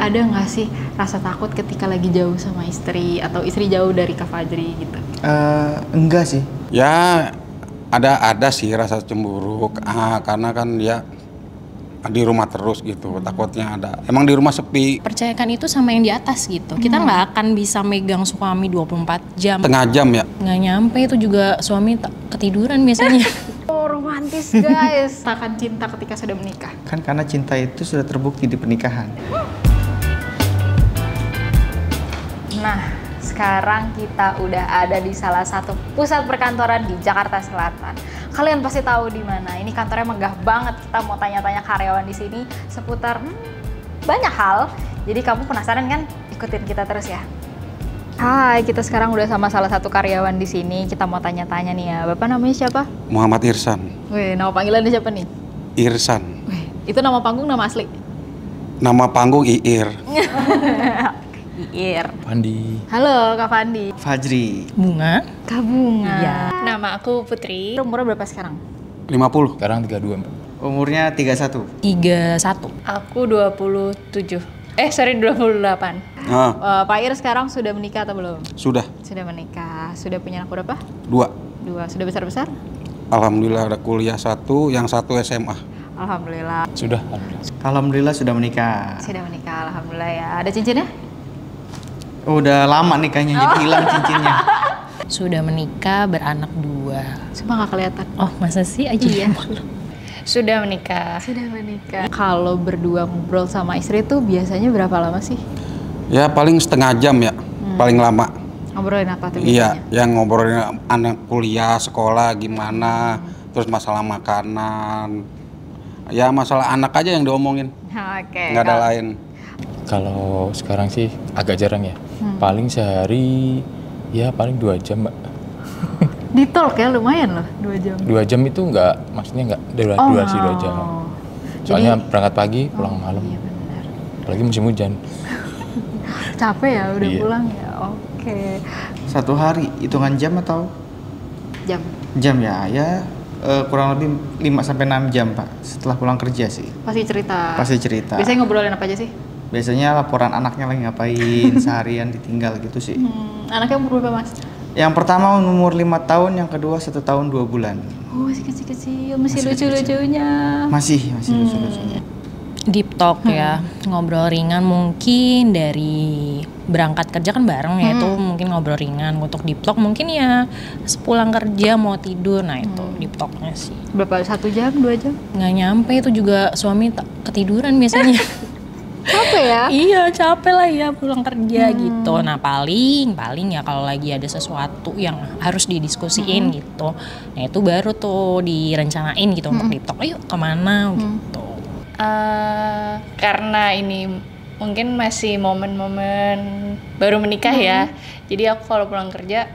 Ada nggak sih rasa takut ketika lagi jauh sama istri atau istri jauh dari Kak Fajri gitu? Enggak sih. Ya ada sih rasa cemburu, karena kan dia di rumah terus gitu, takutnya ada. Emang di rumah sepi. Percayakan itu sama yang di atas gitu. Kita nggak akan bisa megang suami 24 jam. Setengah jam ya. Nggak nyampe itu juga suami ketiduran biasanya. Oh, romantis guys. Akan cinta ketika sudah menikah. Kan karena cinta itu sudah terbukti di pernikahan. Nah, sekarang kita udah ada di salah satu pusat perkantoran di Jakarta Selatan. Kalian pasti tahu di mana. Ini kantornya megah banget. Kita mau tanya-tanya karyawan di sini seputar banyak hal. Jadi kamu penasaran kan? Ikutin kita terus ya. Hai, kita sekarang udah sama salah satu karyawan di sini. Kita mau tanya-tanya nih ya. Bapak namanya siapa? Muhammad Irsan. Wih, nama panggilannya siapa nih? Irsan. Wih, itu nama panggung, nama asli? Nama panggung Iir. Iir. Pandi. Halo Kak Fandi. Fajri. Bunga. Kak Bunga. Iya. Nama aku Putri. Umurnya berapa sekarang? 50. Sekarang 32, Mbak. Umurnya 31. 31. Aku 27. 28. Pak Ir sekarang sudah menikah atau belum? Sudah. Sudah menikah. Sudah punya anak berapa? 2. 2. Sudah besar-besar? Alhamdulillah ada kuliah 1, yang 1 SMA. Alhamdulillah. Sudah, alhamdulillah. Alhamdulillah sudah menikah. Sudah menikah, alhamdulillah ya. Ada cincinnya? Udah lama nikahnya jadi hilang cincinnya. Sudah menikah, beranak 2. Cuma nggak kelihatan. Oh, masa sih aja? Iya. Sudah menikah. Sudah menikah. Kalau berdua ngobrol sama istri tuh biasanya berapa lama sih? Ya paling setengah jam ya, paling lama. Ngobrolin apa tuh Iya, biasanya? yang ngobrolin anak kuliah, sekolah gimana, terus masalah makanan. Ya masalah anak aja yang diomongin, Oke. nggak ada lain. Kalau sekarang sih agak jarang ya. Paling sehari ya paling 2 jam, Mbak. Di talk ya lumayan loh, 2 jam. 2 jam itu maksudnya enggak durasi 2 jam. Soalnya berangkat pagi, pulang malam. Iya benar. Apalagi musim hujan. Capek ya udah Iya. pulang ya. Oke. Satu hari hitungan jam atau Jam. jam ya? Ya kurang lebih 5 sampai 6 jam, Pak. Setelah pulang kerja sih. Pasti cerita. Pasti cerita. Biasanya ngobrolin apa aja sih? Biasanya laporan anaknya lagi ngapain, seharian ditinggal gitu sih. Anaknya umur berapa mas? Yang pertama umur 5 tahun, yang kedua 1 tahun 2 bulan. Oh masih kecil-kecil, masih Masih lucu-lucunya. Masih lucu-lucunya. Deep talk ya, ngobrol ringan mungkin dari berangkat kerja kan bareng ya, itu mungkin ngobrol ringan. Untuk deep talk mungkin ya sepulang kerja mau tidur, nah itu deep talknya sih. Berapa? 1 jam, 2 jam? Nggak nyampe itu juga suami ketiduran biasanya. Capek ya? Iya capek lah ya pulang kerja gitu. Nah paling ya kalau lagi ada sesuatu yang harus didiskusiin gitu, nah itu baru tuh direncanain gitu untuk deep talk. Ayo kemana gitu. Karena ini mungkin masih momen-momen baru menikah ya. Jadi aku kalau pulang kerja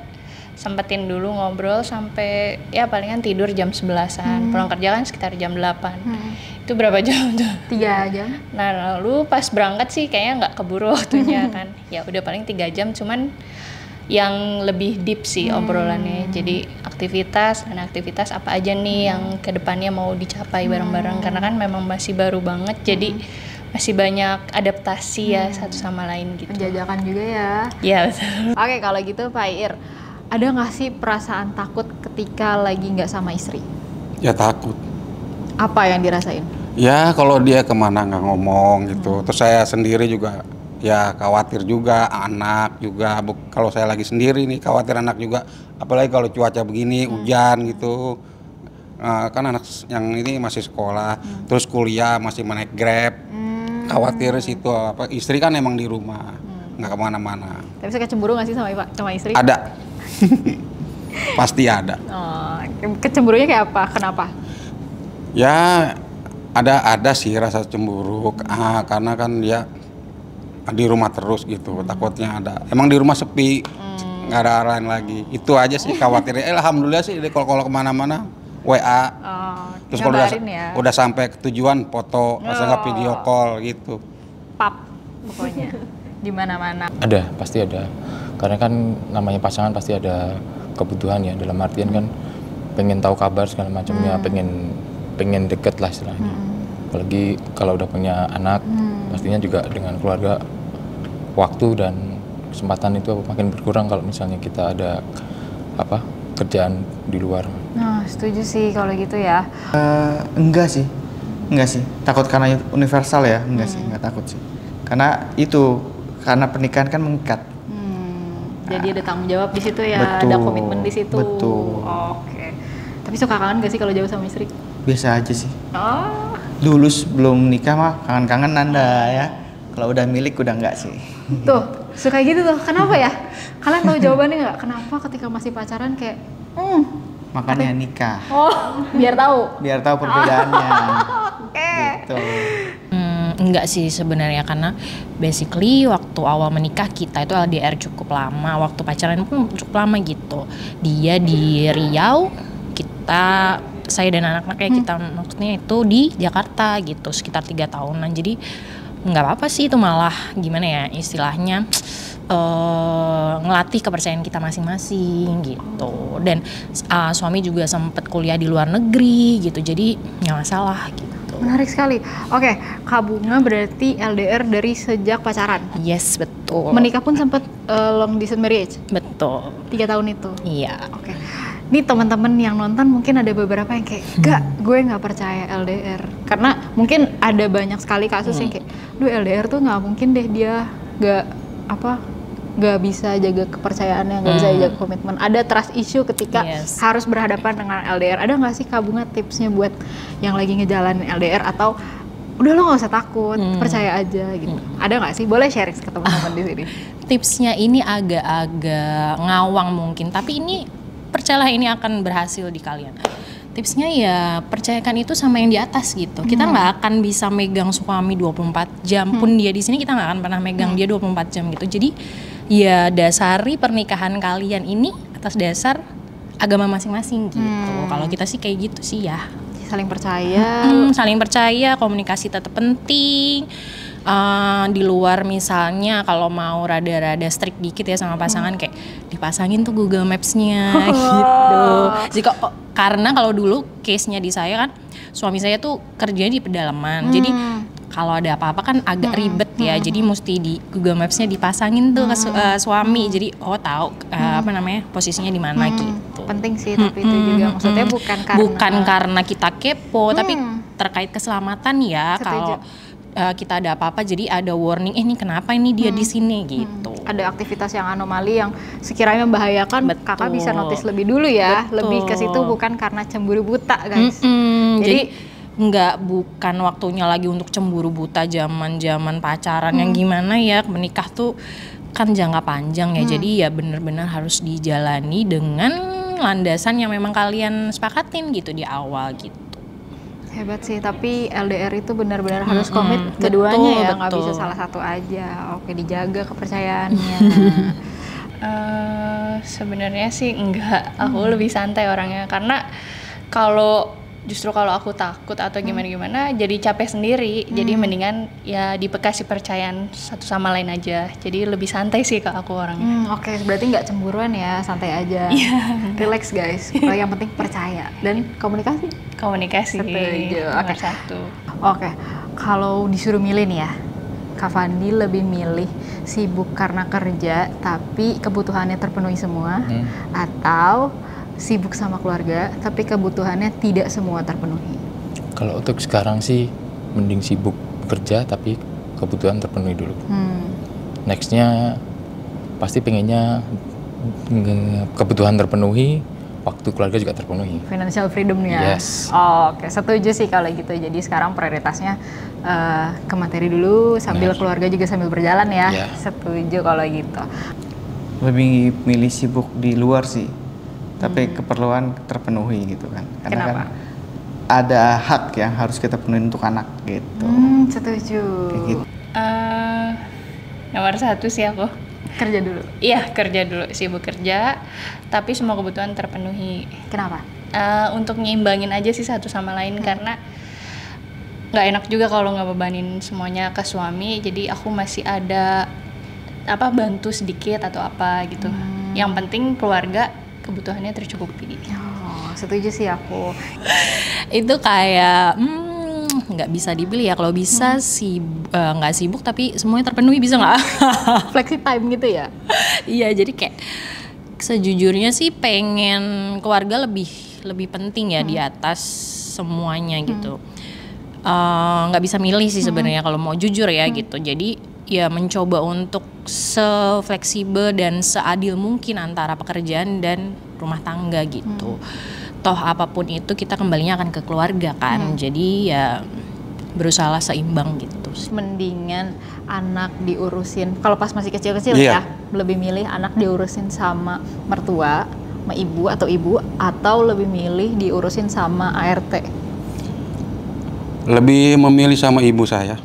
sempetin dulu ngobrol sampai ya palingan tidur jam 11-an. Pulang kerja kan sekitar jam 8. Itu berapa jam tuh? 3 jam. Nah lalu pas berangkat sih kayaknya nggak keburu waktunya kan. Ya udah paling 3 jam, cuman yang lebih deep sih obrolannya. Jadi aktivitas apa aja nih yang kedepannya mau dicapai bareng-bareng. Karena kan memang masih baru banget, jadi masih banyak adaptasi ya satu sama lain gitu. Penjajakan juga ya. Iya betul. Oke kalau gitu Pak Ir, ada nggak sih perasaan takut ketika lagi nggak sama istri? Ya takut. Apa yang dirasain? Ya kalau dia kemana nggak ngomong gitu. Terus saya sendiri juga ya khawatir juga, anak juga. Kalau saya lagi sendiri nih khawatir anak juga. Apalagi kalau cuaca begini, hujan gitu. Kan anak yang ini masih sekolah, terus kuliah masih naik Grab. Khawatir situ apa? Istri kan emang di rumah, nggak kemana-mana. Tapi suka cemburu nggak sih sama istri? Ada, pasti ada. Oh, kecemburunya kayak apa? Kenapa? Ya ada sih rasa cemburu, karena kan dia di rumah terus gitu, takutnya ada. Emang di rumah sepi, nggak ada lain lagi. Itu aja sih khawatirnya. Alhamdulillah sih kalau kemana-mana WA. Terus kalau ya. udah sampai ke tujuan foto, nggak video call gitu. Pap pokoknya di mana-mana. Ada, pasti ada. Karena kan namanya pasangan pasti ada kebutuhan ya, dalam artian kan pengen tahu kabar segala macamnya, pengen deket lah istilahnya. Apalagi kalau udah punya anak, pastinya juga dengan keluarga waktu dan kesempatan itu makin berkurang kalau misalnya kita ada kerjaan di luar. Nah, setuju sih kalau gitu ya. Enggak sih, takut karena universal ya, enggak sih, enggak takut sih, karena pernikahan kan mengikat. Jadi ada tanggung jawab di situ ya, Betul, ada komitmen di situ. betul. Oke. Tapi suka kangen gak sih kalau jauh sama istri? Biasa aja sih. Oh. Dulu sebelum nikah mah kangen-kangen Nanda ya, kalau udah milik udah enggak sih. Tuh, suka gitu tuh. Kenapa ya? Kalian tahu jawabannya nggak? Kenapa ketika masih pacaran kayak Makanya nikah, oh, biar tahu. biar tahu perbedaannya. Oke. Gitu. Enggak sih sebenarnya, karena basically waktu awal menikah kita itu LDR cukup lama, waktu pacaran pun cukup lama gitu. Dia di Riau, saya dan anak-anaknya kita maksudnya itu di Jakarta gitu, sekitar 3 tahunan. Jadi nggak apa-apa sih, itu malah gimana ya istilahnya, ngelatih kepercayaan kita masing-masing gitu. Dan suami juga sempet kuliah di luar negeri gitu, jadi nggak masalah gitu. Menarik sekali. Oke, Kak Bunga berarti LDR dari sejak pacaran. Yes, betul. Menikah pun sempat long distance marriage. Betul. 3 tahun itu. Iya. Oke. Ini teman-teman yang nonton mungkin ada beberapa yang kayak, gue nggak percaya LDR. Karena mungkin ada banyak sekali kasus yang kayak, LDR tuh nggak mungkin deh dia nggak bisa jaga kepercayaannya, nggak bisa jaga komitmen. Ada trust issue ketika harus berhadapan dengan LDR. Ada nggak sih Kak Bunga tipsnya buat yang lagi ngejalanin LDR, atau udah lo nggak usah takut, percaya aja gitu. Ada nggak sih? Boleh share ke teman-teman di sini. Tipsnya ini agak-agak ngawang mungkin, tapi ini percayalah ini akan berhasil di kalian. Tipsnya ya percayakan itu sama yang di atas gitu. Kita nggak akan bisa megang suami 24 jam pun dia di sini, kita nggak akan pernah megang dia 24 jam gitu. Jadi ya dasari pernikahan kalian ini atas dasar agama masing-masing gitu. Kalau kita sih kayak gitu sih ya. Saling percaya. Saling percaya, komunikasi tetap penting. Di luar misalnya kalau mau rada-rada strict dikit ya sama pasangan, kayak dipasangin tuh Google Maps-nya gitu. Karena kalau dulu case-nya di saya kan, suami saya tuh kerjanya di pedalaman. Jadi kalau ada apa-apa kan agak ribet ya. Jadi mesti di Google Maps-nya dipasangin tuh ke suami. Jadi tahu posisinya di mana gitu. Penting sih, tapi itu juga maksudnya bukan karena kita kepo, tapi terkait keselamatan ya. Kalau kita ada apa-apa, jadi ada warning, ini kenapa ini dia di sini gitu. Ada aktivitas yang anomali yang sekiranya membahayakan, kakak bisa notice lebih dulu ya. Lebih ke situ, bukan karena cemburu buta guys. Jadi bukan waktunya lagi untuk cemburu buta zaman pacaran yang gimana ya. Menikah tuh kan jangka panjang ya. Jadi ya benar-benar harus dijalani dengan landasan yang memang kalian sepakatin gitu di awal gitu. Hebat sih, tapi LDR itu benar-benar harus komit keduanya ya, nggak bisa salah satu aja. Oke, dijaga kepercayaannya. Sebenarnya sih enggak, aku lebih santai orangnya, karena justru kalau aku takut atau gimana-gimana jadi capek sendiri. Jadi mendingan ya dikasih percayaan satu sama lain aja. Jadi lebih santai sih ke aku orangnya. Oke, berarti nggak cemburuan ya, santai aja. Relax guys. Yang penting percaya dan komunikasi. Setuju. Nomor satu. Oke, kalau disuruh milih nih ya, Kak Fandi lebih milih sibuk karena kerja tapi kebutuhannya terpenuhi semua, atau sibuk sama keluarga tapi kebutuhannya tidak semua terpenuhi? Kalau untuk sekarang sih mending sibuk kerja tapi kebutuhan terpenuhi dulu. Nextnya pasti pengennya kebutuhan terpenuhi, waktu keluarga juga terpenuhi. Financial freedom ya. Yes. Oke, setuju sih kalau gitu. Jadi sekarang prioritasnya ke materi dulu, sambil keluarga juga sambil berjalan ya. Setuju kalau gitu. Lebih milih sibuk di luar sih, tapi keperluan terpenuhi gitu kan. Karena Kenapa? kan ada hak yang harus kita penuhi untuk anak gitu. Setuju. Kayak gitu. Nomor satu sih aku. Kerja dulu. Iya, kerja dulu, sibuk kerja, tapi semua kebutuhan terpenuhi. Kenapa? Untuk nyimbangin aja sih satu sama lain, karena nggak enak juga kalau nggak bebanin semuanya ke suami. Jadi aku masih ada bantu sedikit atau apa gitu. Yang penting keluarga kebutuhannya tercukupi. Setuju sih aku. Itu kayak nggak bisa dipilih ya. Kalau bisa nggak sibuk tapi semuanya terpenuhi, bisa nggak? Flexi time gitu ya. Iya, jadi kayak sejujurnya sih pengen keluarga lebih penting ya di atas semuanya gitu. Nggak bisa milih sih sebenarnya kalau mau jujur ya gitu. Jadi ya mencoba untuk se-fleksibel dan seadil mungkin antara pekerjaan dan rumah tangga gitu. Toh apapun itu kita kembalinya akan ke keluarga kan. Jadi ya berusaha seimbang gitu sih. Mendingan anak diurusin kalau pas masih kecil-kecil Iya. ya, lebih milih anak diurusin sama mertua, sama ibu, atau lebih milih diurusin sama ART. Lebih memilih sama ibu saya.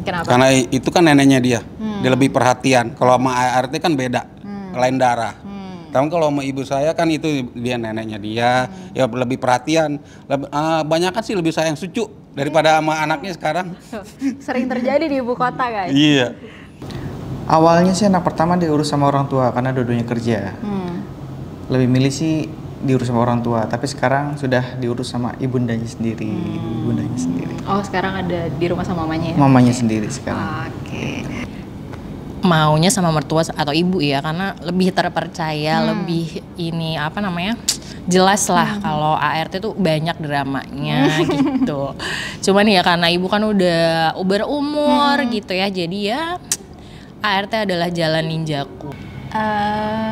Kenapa? Karena itu kan neneknya dia. Dia lebih perhatian. Kalau sama ART kan beda, lain darah. Tapi kalau sama ibu saya kan itu dia neneknya dia, ya lebih perhatian. Banyak kan sih lebih sayang cucu daripada sama anaknya sekarang. Sering terjadi di ibu kota guys. Iya. Awalnya sih anak pertama diurus sama orang tua karena dua-duanya kerja. Lebih milih sih diurus sama orang tua, tapi sekarang sudah diurus sama ibundanya sendiri. Oh sekarang ada di rumah sama mamanya ya? Mamanya sendiri sekarang. Oke. Maunya sama mertua atau ibu ya, karena lebih terpercaya, lebih ini apa namanya, jelas lah. Kalau ART tuh banyak dramanya gitu. Cuman ya karena ibu kan udah berumur gitu ya, jadi ya ART adalah jalan ninjaku.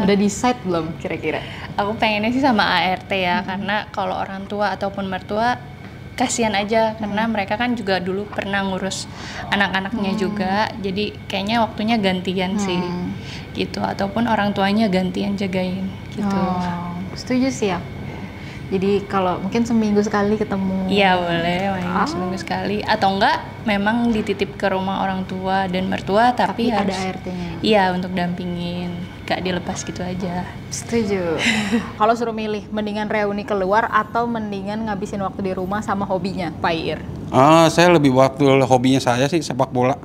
Udah decide belum kira-kira? Aku pengennya sih sama ART ya, karena kalau orang tua ataupun mertua kasihan aja, karena mereka kan juga dulu pernah ngurus anak-anaknya juga, jadi kayaknya waktunya gantian sih gitu, ataupun orang tuanya gantian jagain gitu. Setuju sih ya. Jadi kalau mungkin seminggu sekali ketemu. Iya boleh, main seminggu sekali, atau enggak memang dititip ke rumah orang tua dan mertua tapi harus ada ART-nya. Iya, untuk dampingin, gak dilepas gitu aja. Setuju. Kalau suruh milih, mendingan reuni keluar atau mendingan ngabisin waktu di rumah sama hobinya, Pak Ir? Saya lebih waktu hobinya saya sih sepak bola.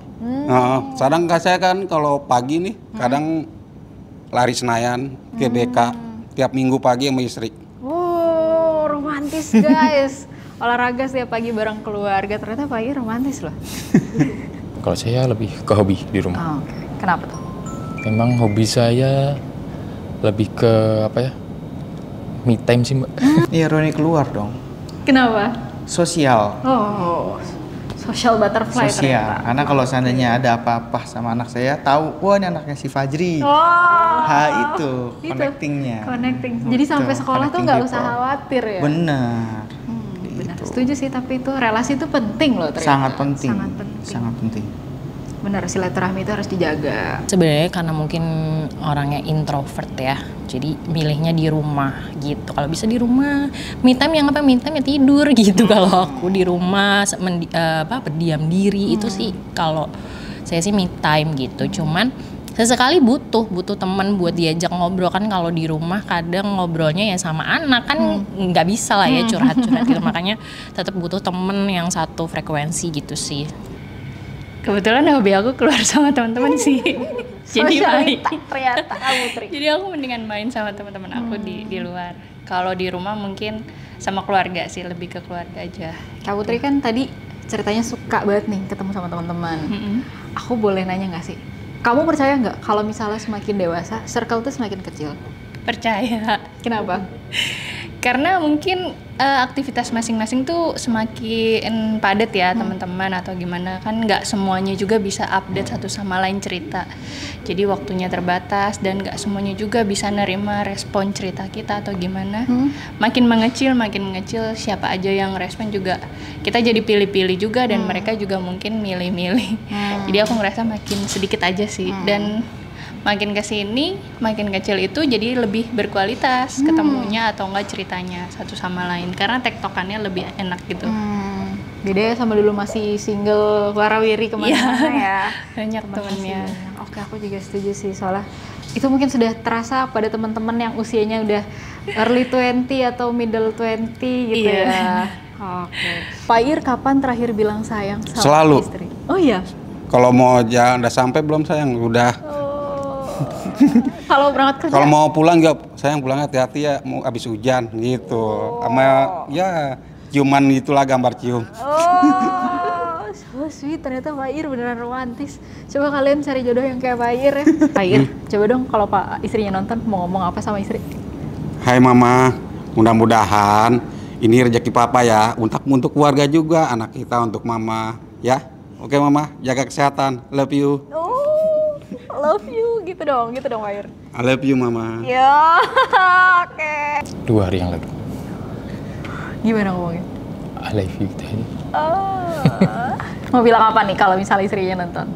Kadang saya kan kalau pagi nih, kadang lari Senayan ke BK tiap minggu pagi sama istri. Wow, romantis guys. Olahraga setiap pagi bareng keluarga, ternyata Pak Ir romantis loh. Kalau saya lebih ke hobi di rumah. Oke. Kenapa tuh? Memang hobi saya lebih ke apa ya? Me time sih, Mbak. Iya, Roni keluar dong. Kenapa? Sosial. Oh, social butterfly Sosial. ternyata. Karena kalau seandainya ada apa-apa sama anak saya, tahu, wah ini anaknya si Fajri. Oh, Itu itu. connectingnya. Connecting. Jadi Gitu, sampai sekolah tuh connecting nggak people. usah khawatir ya. Benar. Benar. Gitu. Setuju sih, tapi itu relasi itu penting loh ternyata. Sangat penting. Sangat penting. Sangat penting. Benar, silaturahmi itu harus dijaga. Sebenarnya karena mungkin orangnya introvert ya, jadi milihnya di rumah gitu. Kalau bisa di rumah, me time yang apa? Me time ya tidur gitu. Kalau aku di rumah berdiam diri itu sih kalau saya sih me time gitu. Cuman sesekali butuh teman buat diajak ngobrol kan. Kalau di rumah kadang ngobrolnya ya sama anak kan nggak bisa lah ya curhat-curhat gitu. Makanya tetap butuh temen yang satu frekuensi gitu sih. Kebetulan hobi aku keluar sama teman-teman sih. Jadi main. Sosialita ternyata kamu Tri. Jadi aku mendingan main sama teman-teman aku di luar. Kalau di rumah mungkin sama keluarga sih, lebih ke keluarga aja. Kak Putri kan tadi ceritanya suka banget nih ketemu sama teman-teman. Aku boleh nanya nggak sih? Kamu percaya nggak kalau misalnya semakin dewasa, circle tuh semakin kecil? Percaya. Kenapa? Karena mungkin aktivitas masing-masing tuh semakin padat ya teman-teman, atau gimana kan nggak semuanya juga bisa update satu sama lain cerita. Jadi waktunya terbatas dan nggak semuanya juga bisa nerima respon cerita kita atau gimana. Makin mengecil siapa aja yang respon juga kita jadi pilih-pilih juga, dan mereka juga mungkin milih-milih. Jadi aku ngerasa makin sedikit aja sih, dan makin kesini makin kecil itu jadi lebih berkualitas ketemunya atau enggak ceritanya satu sama lain, karena tektokannya lebih enak gitu. Beda ya sama dulu masih single warawiri kemana-mana ya. Banyak temennya. Oke, aku juga setuju sih, soalnya itu mungkin sudah terasa pada teman-teman yang usianya udah early 20 atau middle 20 gitu ya. Oke. Pak Ir kapan terakhir bilang sayang sama Selalu. istri? Oh iya. Kalau mau jalan udah sampai belum sayang, udah. Kalau berangkat kerja? Kalau mau pulang juga sayang pulang hati-hati ya, mau habis hujan gitu. Sama ya ciuman itulah, gambar cium. Oh. sweet, ternyata Pak Ir beneran romantis. Coba kalian cari jodoh yang kayak Pak Ir ya. Pak Ir, coba dong kalau Pak istrinya nonton mau ngomong apa sama istri? Hai Mama, mudah-mudahan ini rezeki Papa ya, untuk keluarga juga, anak kita untuk Mama ya. Oke Mama, jaga kesehatan, love you. Oh, love you, gitu dong Pak Ir. I love you Mama. Ya, oke. 2 hari yang lalu. Gimana ngomongnya? I love you gitu aja. Mau bilang apa nih kalau misalnya istrinya nonton?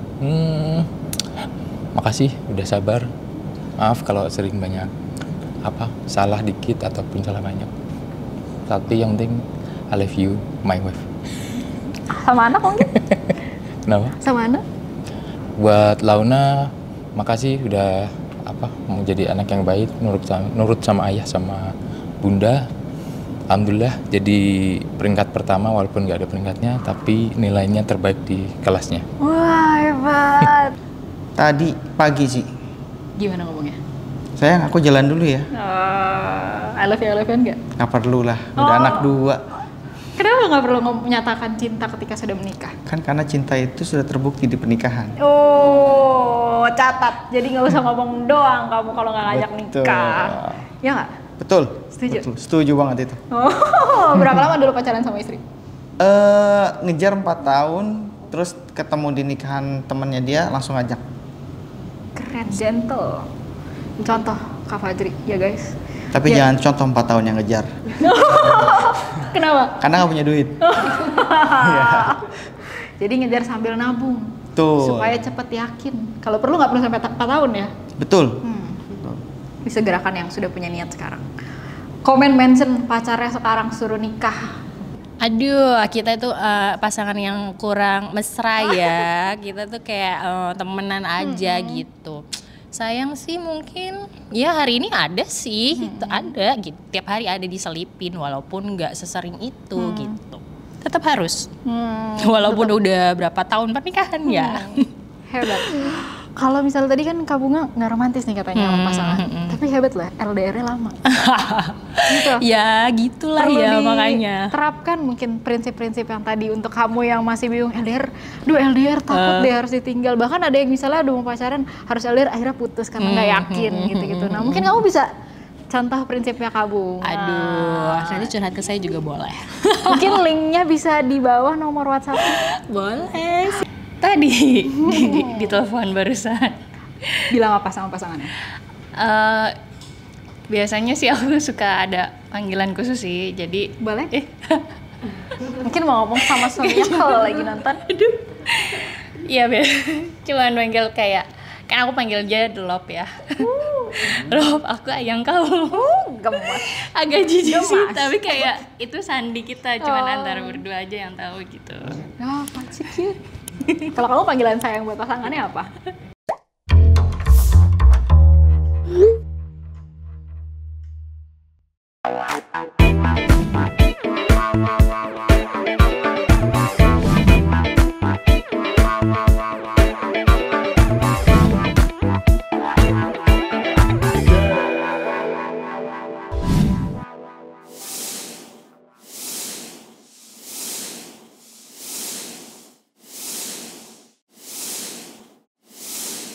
Makasih udah sabar. Maaf kalau sering banyak salah dikit ataupun salah banyak. Tapi yang penting I love you, my wife. Sama anak mungkin? Kenapa? Sama anak? Buat Launa, makasih udah mau jadi anak yang baik, nurut sama ayah sama bunda. Alhamdulillah jadi peringkat pertama walaupun nggak ada peringkatnya, tapi nilainya terbaik di kelasnya. Wah, hebat. Tadi pagi sih. Gimana ngomongnya? Sayang, aku jalan dulu ya. I love you enggak? Nggak perlu lah, udah anak 2. Kenapa nggak perlu menyatakan cinta ketika sudah menikah? Kan karena cinta itu sudah terbukti di pernikahan. Oh, catat. Jadi nggak usah ngomong doang kamu kalau nggak ngajak Betul. nikah. Ya nggak? Betul. Setuju? Betul. Setuju banget itu. Oh, berapa lama dulu pacaran sama istri? Ngejar 4 tahun, terus ketemu di nikahan temennya dia, langsung ngajak. Keren, gentle. Contoh Kak Fajri, ya guys. Tapi Ya. jangan contoh 4 tahun yang ngejar. Kenapa? Karena nggak punya duit. Jadi ngejar sambil nabung. Tuh. Supaya cepet yakin. Kalau perlu nggak perlu sampai 4 tahun ya. Betul. Bisa gerakan yang sudah punya niat sekarang. Komen mention pacarnya sekarang suruh nikah. Aduh, kita itu pasangan yang kurang mesra ya. Kita tuh kayak temenan aja gitu. Sayang sih mungkin, ya hari ini ada sih, gitu, ada gitu. Tiap hari ada diselipin walaupun nggak sesering itu gitu. Tetap harus. Walaupun udah berapa tahun pernikahan ya. Hebat. Kalau misalnya tadi kan Kak Bunga nggak romantis nih katanya sama pasangan. Tapi hebat lah, LDR-nya lama. Gitu. Ya gitulah Perlu ya makanya. terapkan mungkin prinsip-prinsip yang tadi untuk kamu yang masih bingung LDR, LDR takut deh harus ditinggal. Bahkan ada yang misalnya udah mau pacaran harus LDR akhirnya putus karena nggak yakin gitu-gitu. Nah mungkin kamu bisa contoh prinsipnya Kak Bunga. Aduh, nanti curhat ke saya juga boleh. Mungkin linknya bisa di bawah nomor WhatsApp. Boleh sih. Tadi di telepon barusan. Bilang apa sama pasangannya? Biasanya sih aku suka ada panggilan khusus sih, jadi Boleh? Mungkin mau ngomong sama suaminya kalau lagi nonton. iya cuman panggil kayak, kan aku panggil dia Lop ya. Lop, aku ayang kamu. Gemas. Agak jijik sih, Gemas. tapi kayak itu sandi kita, cuman antara berdua aja yang tahu gitu. Ya, pasti cute. Kalau kamu panggilan sayang buat pasangannya apa?